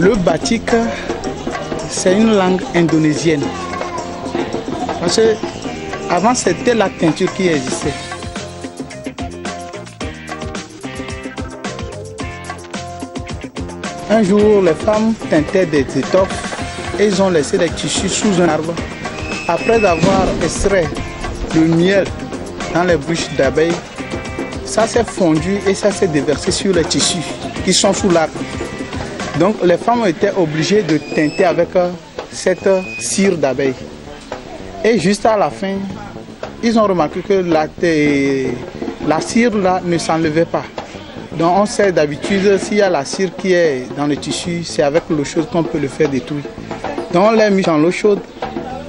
Le batik, c'est une langue indonésienne. Parce que avant, c'était la teinture qui existait. Un jour, les femmes teintaient des étoffes et ils ont laissé les tissus sous un arbre. Après avoir extrait le miel dans les bouches d'abeilles, ça s'est fondu et ça s'est déversé sur les tissus qui sont sous l'arbre. Donc les femmes étaient obligées de teinter avec cette cire d'abeille. Et juste à la fin, ils ont remarqué que la cire là ne s'enlevait pas. Donc on sait d'habitude, s'il y a la cire qui est dans le tissu, c'est avec l'eau chaude qu'on peut le faire détruire. Donc on l'a mis dans l'eau chaude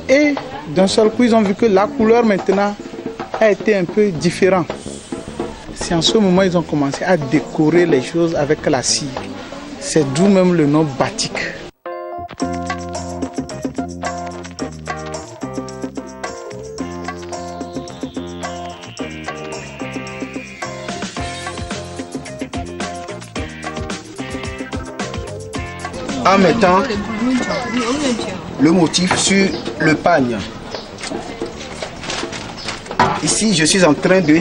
et d'un seul coup, ils ont vu que la couleur maintenant a été un peu différente. C'est en ce moment qu'ils ont commencé à décorer les choses avec la cire. C'est d'où même le nom batik. En mettant le motif sur le pagne. Ici, je suis en train de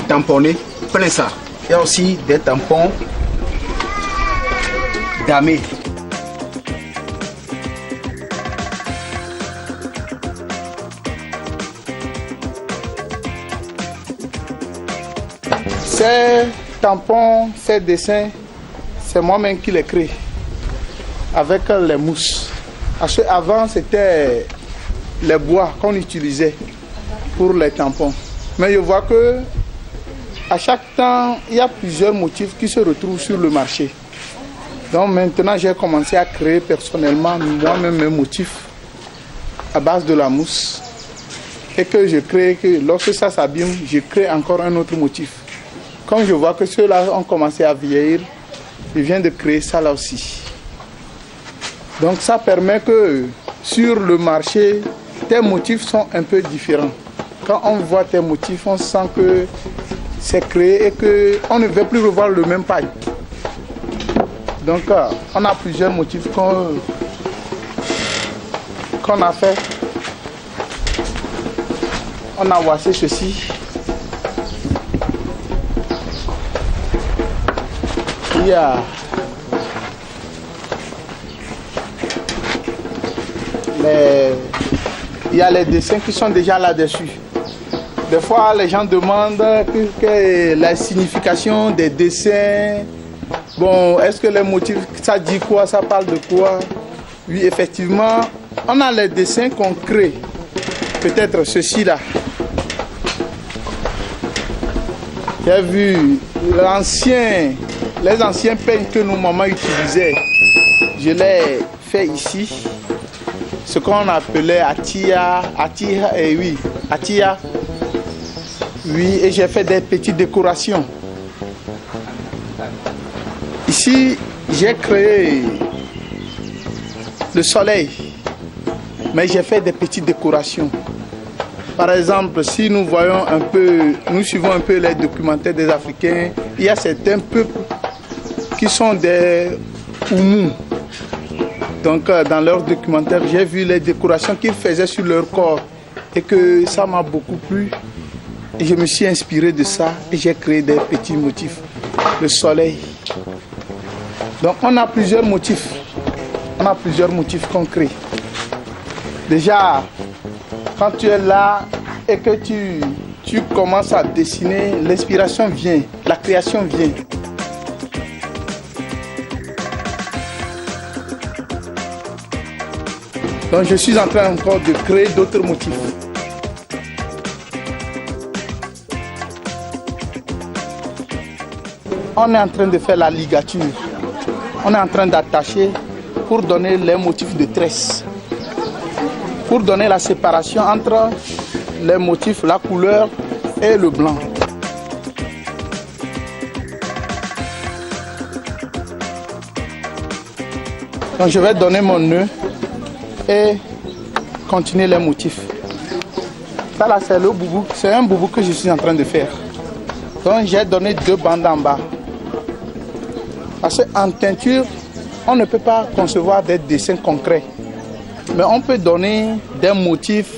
tamponner plein ça. Il y a aussi des tampons damés. Ces tampons, ces dessins, c'est moi-même qui les crée avec les mousses. Parce qu'avant, c'était les bois qu'on utilisait pour les tampons. Mais je vois que à chaque temps, il y a plusieurs motifs qui se retrouvent sur le marché. Donc maintenant, j'ai commencé à créer personnellement moi-même mes motifs à base de la mousse. Et que je crée, que lorsque ça s'abîme, je crée encore un autre motif. Quand je vois que ceux-là ont commencé à vieillir, je viens de créer ça là aussi. Donc ça permet que sur le marché, tes motifs sont un peu différents. Quand on voit tes motifs, on sent que c'est créé et qu'on ne veut plus revoir le même paille. Donc on a plusieurs motifs qu'on a fait. On a wassé ceci. Il y a les dessins qui sont déjà là-dessus. Des fois, les gens demandent que la signification des dessins. Bon, est-ce que les motifs, ça dit quoi, ça parle de quoi? Oui, effectivement, on a les dessins qu'on crée. Peut-être ceci-là. J'ai vu les anciens peignes que nos mamans utilisaient. Je les fais ici. Ce qu'on appelait Atia, oui, Atia. Oui, et j'ai fait des petites décorations. Ici, j'ai créé le soleil, mais j'ai fait des petites décorations. Par exemple, si nous voyons un peu, nous suivons un peu les documentaires des Africains, il y a certains peuples qui sont des Oumou. Donc, dans leurs documentaires, j'ai vu les décorations qu'ils faisaient sur leur corps et que ça m'a beaucoup plu. Et je me suis inspiré de ça et j'ai créé des petits motifs. Le soleil. Donc on a plusieurs motifs. On a plusieurs motifs qu'on crée. Déjà, quand tu es là et que tu commences à dessiner, l'inspiration vient, la création vient. Donc je suis en train encore de créer d'autres motifs. On est en train de faire la ligature. On est en train d'attacher pour donner les motifs de tresse. Pour donner la séparation entre les motifs, la couleur et le blanc. Donc je vais donner mon nœud et continuer les motifs. Ça là c'est le boubou, c'est un boubou que je suis en train de faire. Donc j'ai donné 2 bandes en bas. Parce qu'en teinture, on ne peut pas concevoir des dessins concrets, mais on peut donner des motifs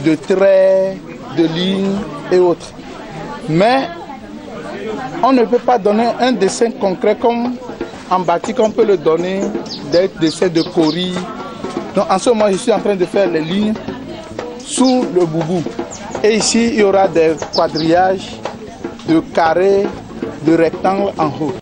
de traits, de lignes et autres. Mais on ne peut pas donner un dessin concret comme en batik, on peut le donner des dessins de cori. Donc en ce moment, je suis en train de faire les lignes sous le boubou. Et ici, il y aura des quadrillages de carrés, de rectangles en haut.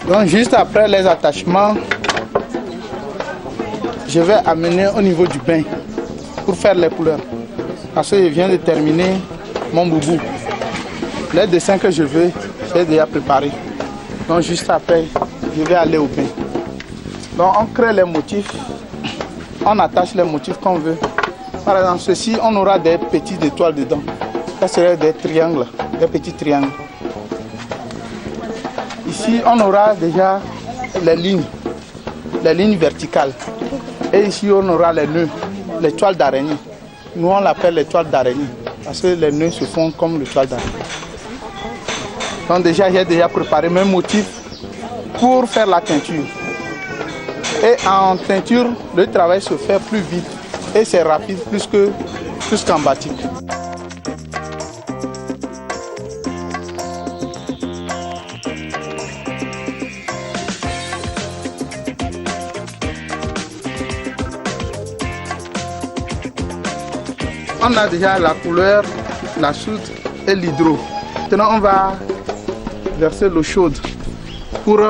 Donc juste après les attachements, je vais amener au niveau du bain pour faire les couleurs. Parce que je viens de terminer mon boubou. Les dessins que je veux, j'ai déjà préparé. Donc juste après, je vais aller au bain. Donc on crée les motifs, on attache les motifs qu'on veut. Par exemple, ceci, on aura des petites étoiles dedans. Ça serait des triangles, des petits triangles. Ici, on aura déjà les lignes verticales. Et ici, on aura les nœuds, les toiles d'araignée. Nous, on l'appelle les toiles d'araignée, parce que les nœuds se font comme les toiles d'araignée. Donc déjà, j'ai déjà préparé mes motifs pour faire la teinture. Et en teinture, le travail se fait plus vite et c'est rapide plus qu'en batik. On a déjà la couleur, la soude et l'hydro. Maintenant, on va verser l'eau chaude pour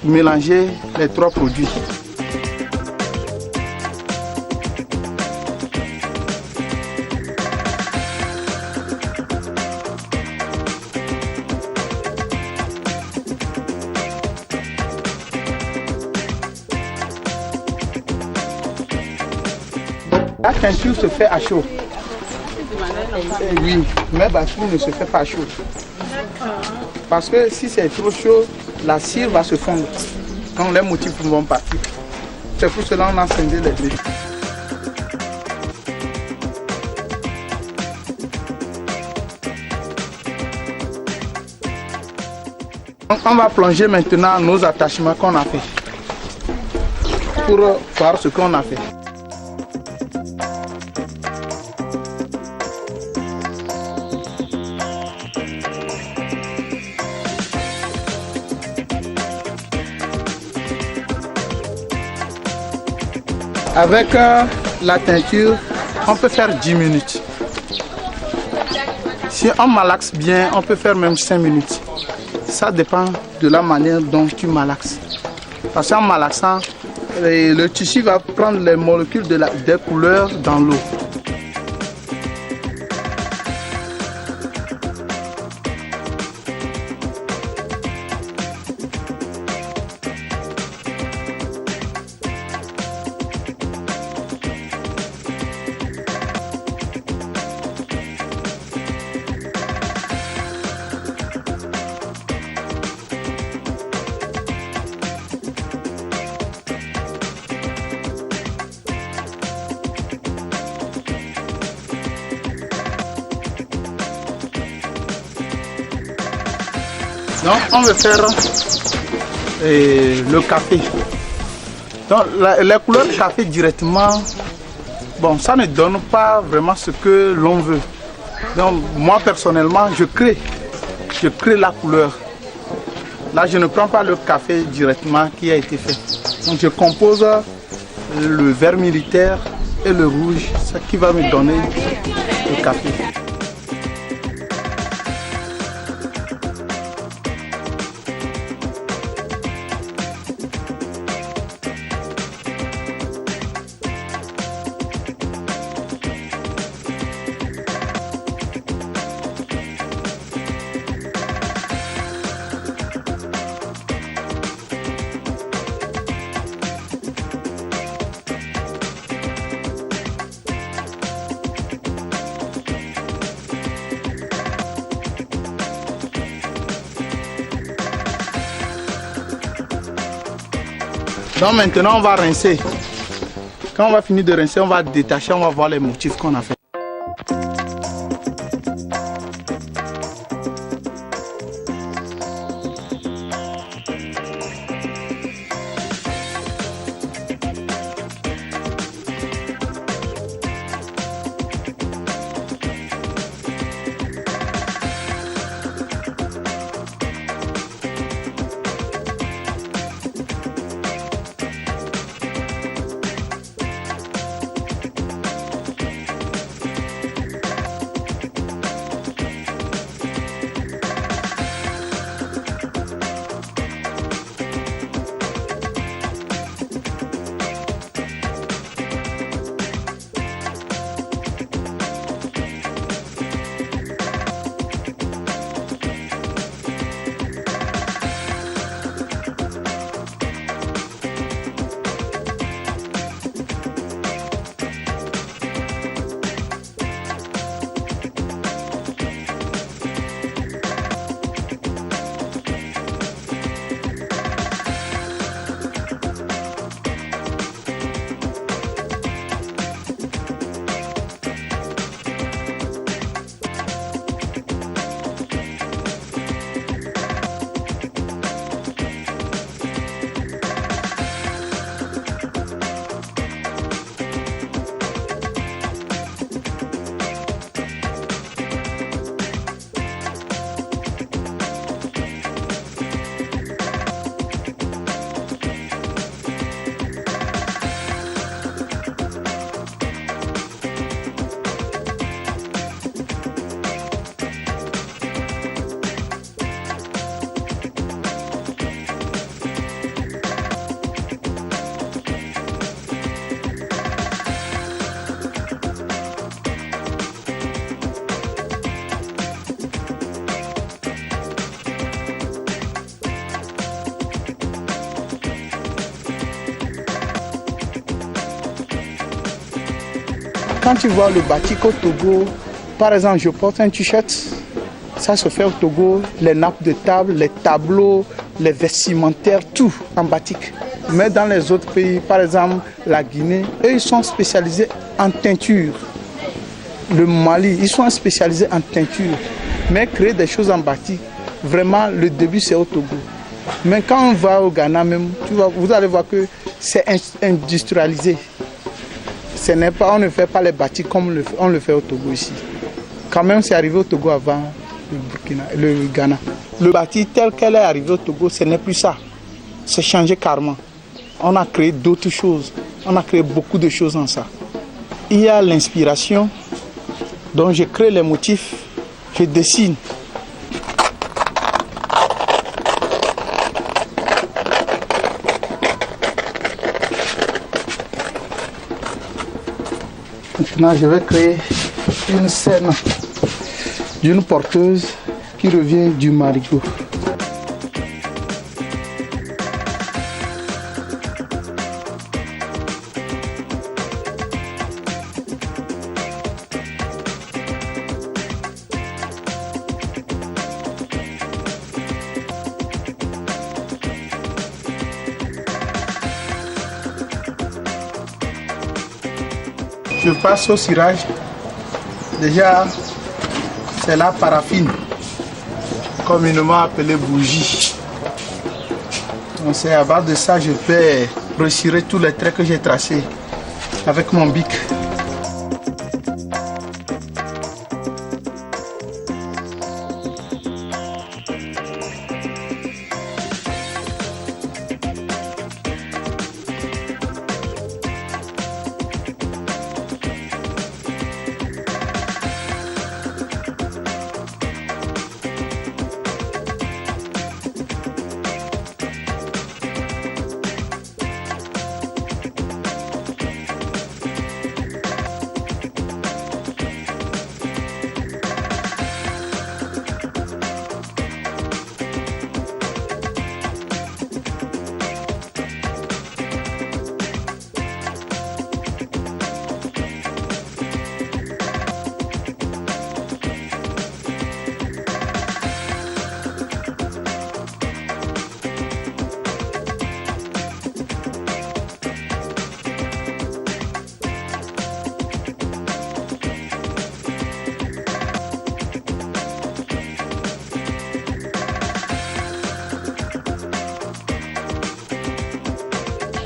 mélanger les trois produits. La teinture se fait à chaud. Oui, mais batik ne se fait pas chaud. Parce que si c'est trop chaud, la cire va se fondre quand les motifs vont partir. C'est pour cela qu'on a scindé les deux. On va plonger maintenant nos attachements qu'on a fait pour voir ce qu'on a fait. Avec la teinture, on peut faire 10 minutes. Si on malaxe bien, on peut faire même 5 minutes. Ça dépend de la manière dont tu malaxes. Parce qu'en malaxant, le tissu va prendre les molécules des couleurs dans l'eau. Donc on veut faire le café. Donc les couleurs café directement, bon, ça ne donne pas vraiment ce que l'on veut. Donc moi personnellement, je crée la couleur. Là, je ne prends pas le café directement qui a été fait. Donc je compose le vert militaire et le rouge, ce qui va me donner le café. Donc maintenant on va rincer. Quand on va finir de rincer, on va détacher, on va voir les motifs qu'on a fait. Quand tu vois le batik au Togo, par exemple, je porte un t-shirt, ça se fait au Togo, les nappes de table, les tableaux, les vestimentaires, tout en batik. Mais dans les autres pays, par exemple la Guinée, eux ils sont spécialisés en teinture. Le Mali, ils sont spécialisés en teinture. Mais créer des choses en batik, vraiment le début c'est au Togo. Mais quand on va au Ghana même, vous allez voir que c'est industrialisé. Ce n'est pas, on ne fait pas les batiks comme on le fait au Togo ici. Quand même, c'est arrivé au Togo avant le Ghana. Le batik tel qu'elle est arrivée au Togo, ce n'est plus ça. C'est changé carrément. On a créé d'autres choses. On a créé beaucoup de choses en ça. Il y a l'inspiration. Donc je crée les motifs, je dessine. Maintenant, je vais créer une scène d'une porteuse qui revient du marigot. Je passe au cirage. Déjà, c'est la paraffine, communément appelée bougie. Donc c'est à base de ça je peux retirer tous les traits que j'ai tracés avec mon bic.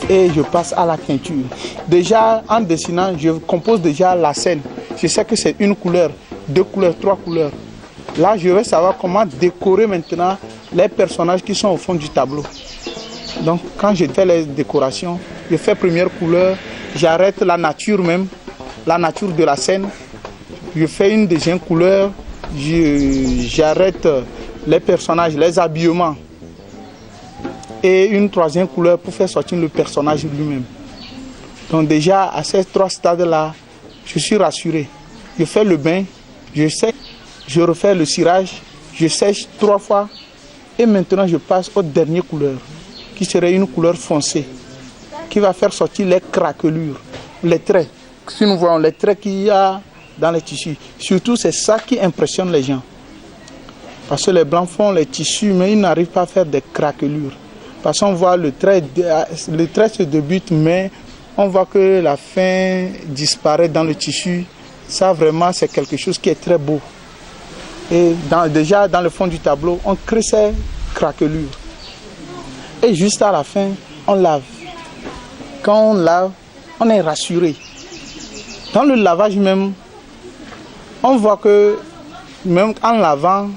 et je passe à la teinture. Déjà en dessinant, je compose déjà la scène. Je sais que c'est une couleur, 2 couleurs, 3 couleurs. Là, je vais savoir comment décorer maintenant les personnages qui sont au fond du tableau. Donc, quand je fais les décorations, je fais première couleur, j'arrête la nature même, la nature de la scène. Je fais une deuxième couleur, j'arrête les personnages, les habillements. Et une troisième couleur pour faire sortir le personnage lui-même. Donc déjà, à ces 3 stades-là, je suis rassuré. Je fais le bain, je sèche, je refais le cirage, je sèche 3 fois. Et maintenant, je passe aux dernières couleurs, qui serait une couleur foncée, qui va faire sortir les craquelures, les traits. Si nous voyons les traits qu'il y a dans les tissus, surtout c'est ça qui impressionne les gens. Parce que les blancs font les tissus, mais ils n'arrivent pas à faire des craquelures. Parce qu'on voit le trait se débute, mais on voit que la fin disparaît dans le tissu. Ça vraiment c'est quelque chose qui est très beau. Et déjà dans le fond du tableau, on crée ces craquelures. Et juste à la fin, on lave. Quand on lave, on est rassuré. Dans le lavage même, on voit que même en lavant,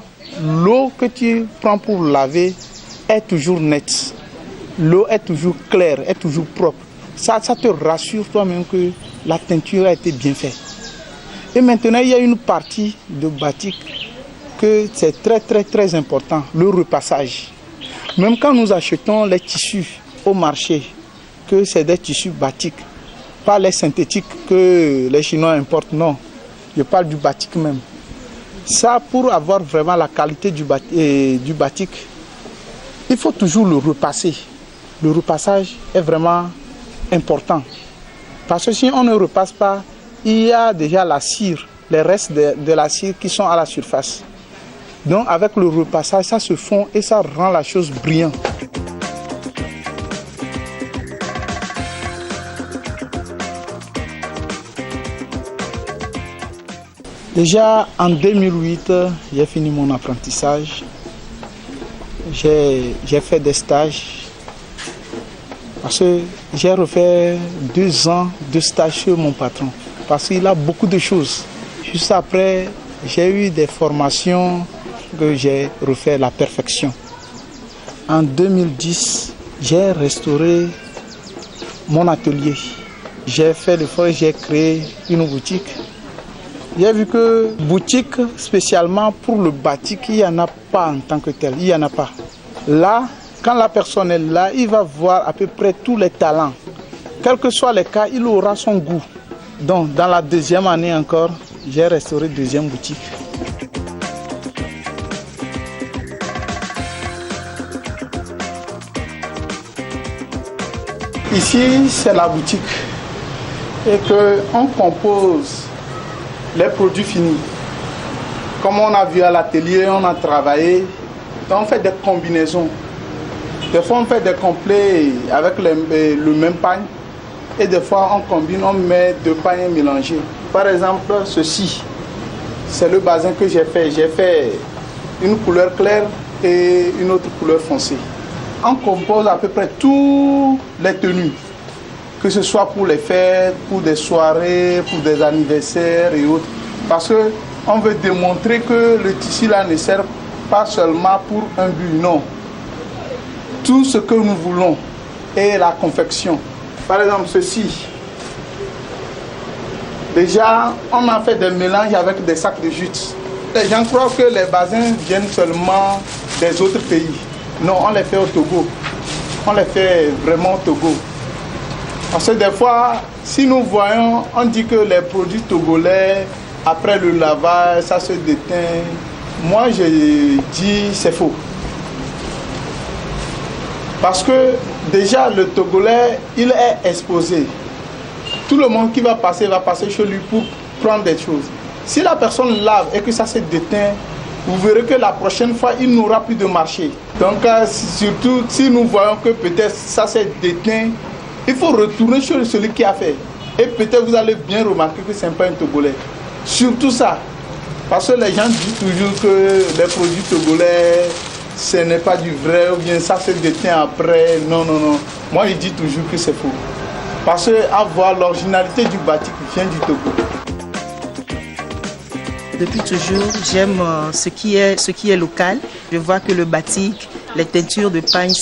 l'eau que tu prends pour laver est toujours nette. L'eau est toujours claire, est toujours propre. Ça te rassure toi-même que la teinture a été bien faite. Et maintenant, il y a une partie de batik que c'est très important, le repassage. Même quand nous achetons les tissus au marché, que c'est des tissus batik, pas les synthétiques que les Chinois importent, non. Je parle du batik même. Ça, pour avoir vraiment la qualité du batik, il faut toujours le repasser. Le repassage est vraiment important. Parce que si on ne repasse pas, il y a déjà la cire, les restes de la cire qui sont à la surface. Donc avec le repassage, ça se fond et ça rend la chose brillante. Déjà en 2008, j'ai fini mon apprentissage. J'ai fait des stages. Parce que j'ai refait 2 ans de stage sur mon patron. Parce qu'il a beaucoup de choses. Juste après, j'ai eu des formations que j'ai refait à la perfection. En 2010, j'ai restauré mon atelier. J'ai fait l'effort, j'ai créé une boutique. J'ai vu que boutique spécialement pour le batik, il n'y en a pas en tant que tel. Il n'y en a pas. Là, quand la personne est là, il va voir à peu près tous les talents. Quel que soit le cas, il aura son goût. Donc, dans la 2e année encore, j'ai restauré 2e boutique. Ici, c'est la boutique. Et qu'on compose les produits finis. Comme on a vu à l'atelier, on a travaillé. Donc, on fait des combinaisons. Des fois, on fait des complets avec le même pagne. Et des fois, on combine, on met 2 pagnes mélangés. Par exemple, ceci, c'est le bazin que j'ai fait. J'ai fait une couleur claire et une autre couleur foncée. On compose à peu près toutes les tenues. Que ce soit pour les fêtes, pour des soirées, pour des anniversaires et autres. Parce qu'on veut démontrer que le tissu là ne sert pas seulement pour un but, non. Tout ce que nous voulons est la confection. Par exemple, ceci. Déjà, on a fait des mélanges avec des sacs de jute. Les gens croient que les bazins viennent seulement des autres pays. Non, on les fait au Togo. On les fait vraiment au Togo. Parce que des fois, si nous voyons, on dit que les produits togolais, après le lavage, ça se déteint. Moi, je dis c'est faux. Parce que déjà, le Togolais, il est exposé. Tout le monde qui va passer chez lui pour prendre des choses. Si la personne lave et que ça se déteint, vous verrez que la prochaine fois, il n'aura plus de marché. Donc, surtout, si nous voyons que peut-être ça s'est déteint, il faut retourner chez celui qui a fait. Et peut-être vous allez bien remarquer que ce n'est pas un Togolais. Surtout ça. Parce que les gens disent toujours que les produits togolais, ce n'est pas du vrai, ou bien ça se détient après. Non, non, non. Moi, je dis toujours que c'est faux. Parce que avoir l'originalité du batik vient du Togo. Depuis toujours, j'aime ce qui est local. Je vois que le batik, les teintures de pagne,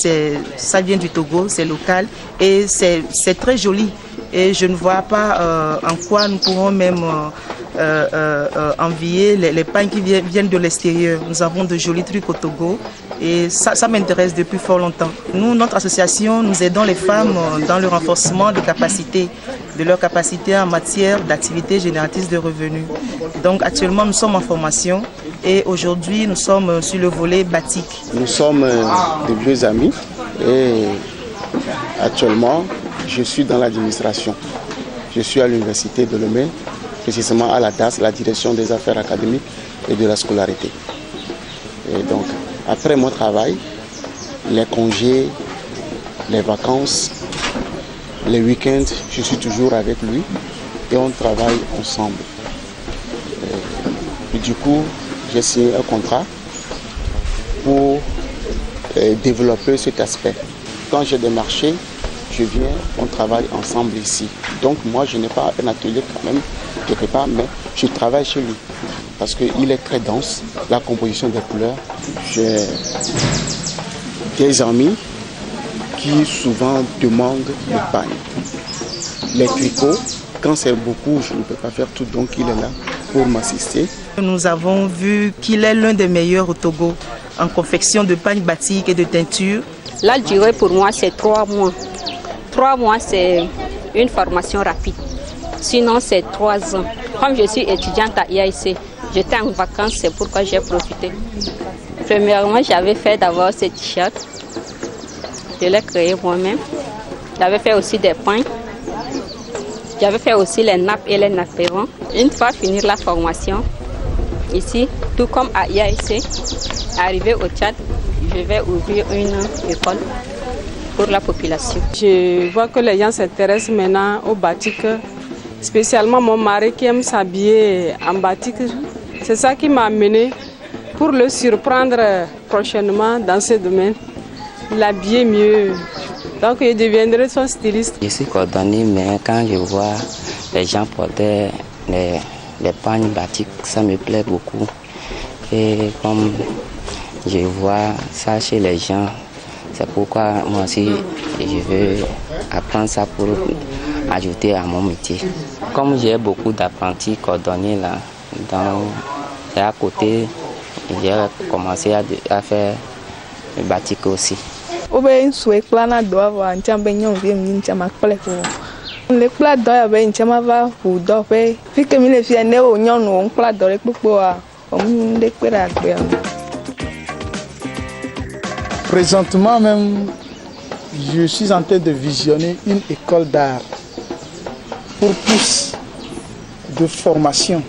ça vient du Togo, c'est local et c'est très joli. Et je ne vois pas en quoi nous pourrons même envier les pagnes qui viennent de l'extérieur. Nous avons de jolis trucs au Togo et ça m'intéresse depuis fort longtemps. Nous, notre association, nous aidons les femmes dans le renforcement de leurs capacités en matière d'activités génératrices de revenus. Donc actuellement, nous sommes en formation et aujourd'hui, nous sommes sur le volet batik. Nous sommes de vieux amis et actuellement, je suis dans l'administration. Je suis à l'université de Lomé, précisément à la DAS, la direction des affaires académiques et de la scolarité. Et donc, après mon travail, les congés, les vacances, les week-ends, je suis toujours avec lui et on travaille ensemble. Et du coup, j'ai signé un contrat pour développer cet aspect. Quand j'ai des marchés, je viens, on travaille ensemble ici. Donc moi, je n'ai pas un atelier quand même, quelque part, mais je travaille chez lui. Parce qu'il est très dense, la composition des couleurs. J'ai des amis qui souvent demandent le pagne. Les tricots, quand c'est beaucoup, je ne peux pas faire tout, donc il est là pour m'assister. Nous avons vu qu'il est l'un des meilleurs au Togo en confection de pagne batik et de teinture. La durée pour moi, c'est 3 mois. 3 mois, c'est une formation rapide. Sinon, c'est 3 ans. Comme je suis étudiante à IAIC, j'étais en vacances, c'est pourquoi j'ai profité. Premièrement, j'avais fait d'abord ce t-shirt. Je l'ai créé moi-même. J'avais fait aussi des pagnes. J'avais fait aussi les nappes et les napperons. Une fois fini la formation, ici, tout comme à IAIC, arrivé au Tchad, je vais ouvrir une école pour la population. Je vois que les gens s'intéressent maintenant au batik, spécialement mon mari qui aime s'habiller en batik. C'est ça qui m'a amené pour le surprendre prochainement dans ce domaine, l'habiller mieux. Donc je deviendrai son styliste. Je suis cordonnier, mais quand je vois les gens porter les pagnes batik, ça me plaît beaucoup. Et comme je vois ça chez les gens, c'est pourquoi moi aussi je veux apprendre ça pour ajouter à mon métier. Comme j'ai beaucoup d'apprentis cordonniers là, et à côté, j'ai commencé à faire le batik aussi. Présentement même, je suis en train de visionner une école d'art pour plus de formation